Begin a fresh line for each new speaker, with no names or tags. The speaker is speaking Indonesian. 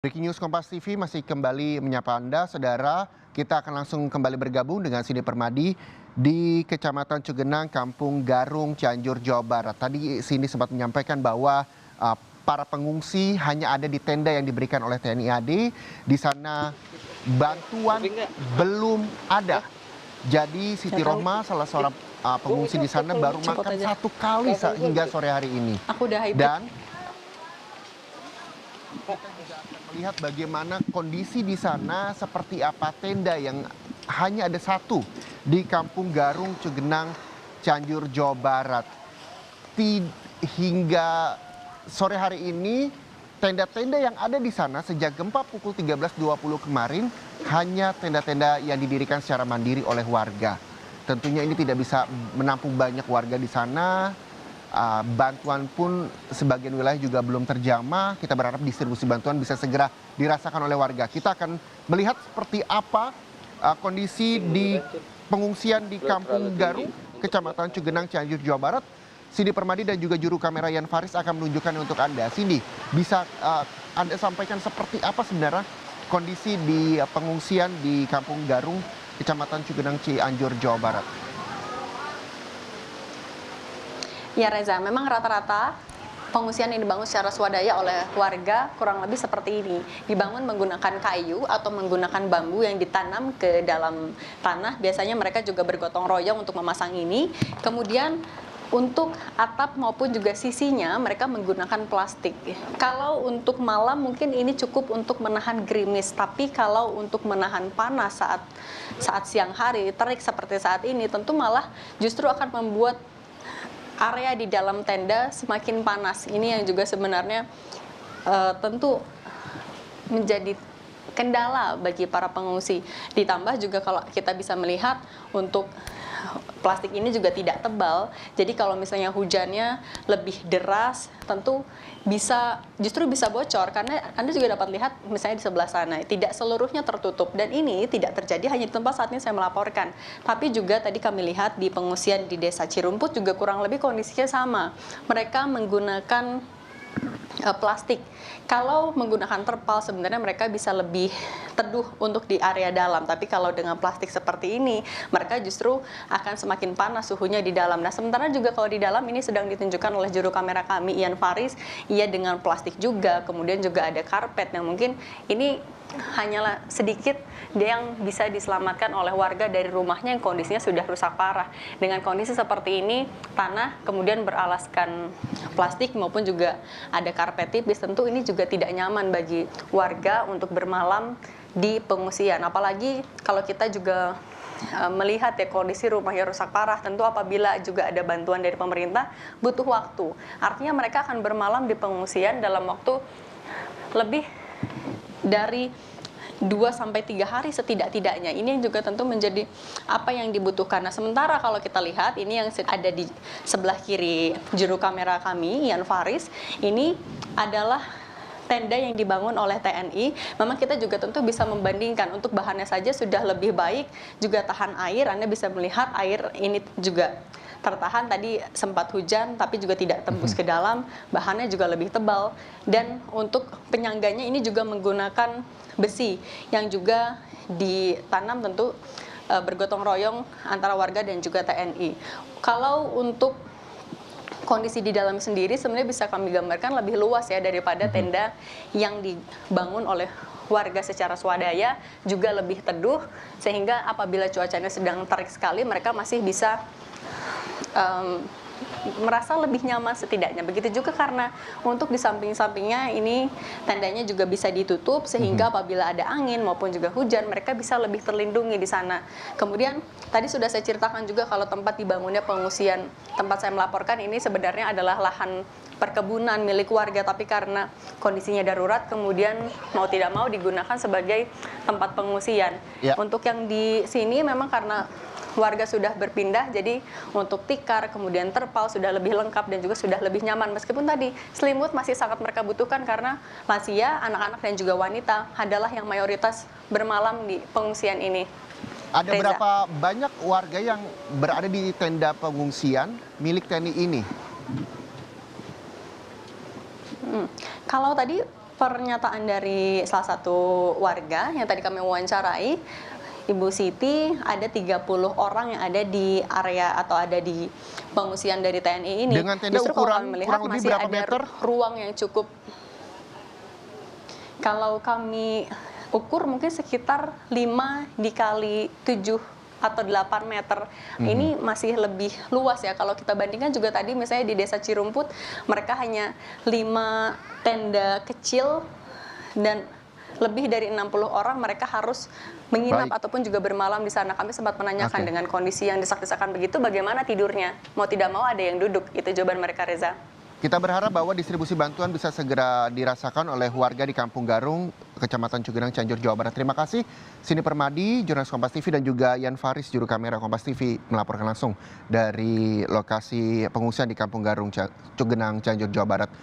Breaking News Kompas TV masih kembali menyapa Anda, saudara. Kita akan langsung kembali bergabung dengan Cindy Permadi di Kecamatan Cugenang, Kampung Garung, Cianjur, Jawa Barat. Tadi Cindy sempat menyampaikan bahwa para pengungsi hanya ada di tenda yang diberikan oleh TNI AD. Di sana bantuan belum ada. Jadi Siti Rohma, salah seorang pengungsi di sana, baru makan satu kali hingga sore hari ini. Dan kita juga akan melihat bagaimana kondisi di sana, seperti apa tenda yang hanya ada satu di Kampung Garung, Cugenang, Cianjur, Jawa Barat. Hingga sore hari ini, tenda-tenda yang ada di sana sejak gempa pukul 13.20 kemarin hanya tenda-tenda yang didirikan secara mandiri oleh warga. Tentunya ini tidak bisa menampung banyak warga di sana. Bantuan pun sebagian wilayah juga belum terjamah. Kita berharap distribusi bantuan bisa segera dirasakan oleh warga. Kita akan melihat seperti apa kondisi di pengungsian di Kampung Garung, Kecamatan Cugenang, Cianjur, Jawa Barat. Cindy Permadi dan juga juru kamera Yan Faris akan menunjukkan untuk Anda. Cindy, bisa Anda sampaikan seperti apa sebenarnya kondisi di pengungsian di Kampung Garung, Kecamatan Cugenang, Cianjur, Jawa Barat?
Ya Reza, memang rata-rata pengungsian yang dibangun secara swadaya oleh warga kurang lebih seperti ini. Dibangun menggunakan kayu atau menggunakan bambu yang ditanam ke dalam tanah. Biasanya mereka juga bergotong royong untuk memasang ini. Kemudian untuk atap maupun juga sisinya mereka menggunakan plastik. Kalau untuk malam mungkin ini cukup untuk menahan gerimis, tapi kalau untuk menahan panas saat siang hari, terik seperti saat ini, tentu malah justru akan membuat area di dalam tenda semakin panas. Ini yang juga sebenarnya tentu menjadi kendala bagi para pengungsi. Ditambah juga kalau kita bisa melihat untuk plastik ini juga tidak tebal. Jadi kalau misalnya hujannya lebih deras, tentu justru bisa bocor, karena Anda juga dapat lihat misalnya di sebelah sana tidak seluruhnya tertutup, dan ini tidak terjadi hanya di tempat saat ini saya melaporkan, tapi juga tadi kami lihat di pengungsian di Desa Cirumput juga kurang lebih kondisinya sama. Mereka menggunakan plastik. Kalau menggunakan terpal sebenarnya mereka bisa lebih teduh untuk di area dalam, tapi kalau dengan plastik seperti ini mereka justru akan semakin panas suhunya di dalam. Nah, sementara juga kalau di dalam ini sedang ditunjukkan oleh juru kamera kami Yan Faris, ia dengan plastik juga, kemudian juga ada karpet yang mungkin ini hanyalah sedikit yang bisa diselamatkan oleh warga dari rumahnya yang kondisinya sudah rusak parah. Dengan kondisi seperti ini, tanah kemudian beralaskan plastik maupun juga ada karpet tipis, tentu ini juga tidak nyaman bagi warga untuk bermalam di pengungsian. Apalagi kalau kita juga melihat ya kondisi rumahnya rusak parah, tentu apabila juga ada bantuan dari pemerintah butuh waktu. Artinya mereka akan bermalam di pengungsian dalam waktu lebih dari 2-3 hari setidak-tidaknya. Ini yang juga tentu menjadi apa yang dibutuhkan. Nah, sementara kalau kita lihat ini yang ada di sebelah kiri juru kamera kami Yan Faris, ini adalah tenda yang dibangun oleh TNI. Memang kita juga tentu bisa membandingkan, untuk bahannya saja sudah lebih baik, juga tahan air. Anda bisa melihat air ini juga tertahan, tadi sempat hujan tapi juga tidak tembus ke dalam, bahannya juga lebih tebal, dan untuk penyangganya ini juga menggunakan besi yang juga ditanam tentu bergotong royong antara warga dan juga TNI. Kalau untuk kondisi di dalam sendiri sebenarnya bisa kami gambarkan lebih luas ya daripada tenda yang dibangun oleh warga secara swadaya, juga lebih teduh, sehingga apabila cuacanya sedang terik sekali mereka masih bisa merasa lebih nyaman setidaknya. Begitu juga karena untuk di samping-sampingnya ini tendanya juga bisa ditutup, sehingga apabila ada angin maupun juga hujan mereka bisa lebih terlindungi di sana. Kemudian tadi sudah saya ceritakan juga kalau tempat dibangunnya pengungsian tempat saya melaporkan ini sebenarnya adalah lahan perkebunan milik warga, tapi karena kondisinya darurat kemudian mau tidak mau digunakan sebagai tempat pengungsian. Ya. Untuk yang di sini memang karena warga sudah berpindah, jadi untuk tikar kemudian terpal sudah lebih lengkap dan juga sudah lebih nyaman, meskipun tadi selimut masih sangat mereka butuhkan karena lansia, anak-anak dan juga wanita adalah yang mayoritas bermalam di pengungsian ini.
Ada berapa banyak warga yang berada di tenda pengungsian milik TNI ini?
Kalau tadi pernyataan dari salah satu warga yang tadi kami wawancarai, Ibu Siti, ada 30 orang yang ada di area atau ada di pengungsian dari TNI ini.
Dengan tenda
Justru kalau
ukuran
kami melihat
kurang lebih
masih
berapa
ada
meter?
ruang yang cukup. Kalau kami ukur mungkin sekitar 5 dikali 7 atau 8 meter. Ini masih lebih luas ya kalau kita bandingkan juga tadi misalnya di Desa Cirumput mereka hanya 5 tenda kecil dan lebih dari 60 orang mereka harus menginap
Baik.
ataupun juga bermalam di sana. Kami sempat menanyakan
Oke.
dengan kondisi yang desak-desakan begitu bagaimana tidurnya. Mau tidak mau ada yang duduk. Itu jawaban mereka, Reza.
Kita berharap bahwa distribusi bantuan bisa segera dirasakan oleh warga di Kampung Garung, Kecamatan Cugenang, Cianjur, Jawa Barat. Terima kasih. Sini Permadi, jurnalis Kompas TV, dan juga Yan Faris, juru kamera Kompas TV, melaporkan langsung dari lokasi pengungsian di Kampung Garung, Cugenang, Cianjur, Jawa Barat.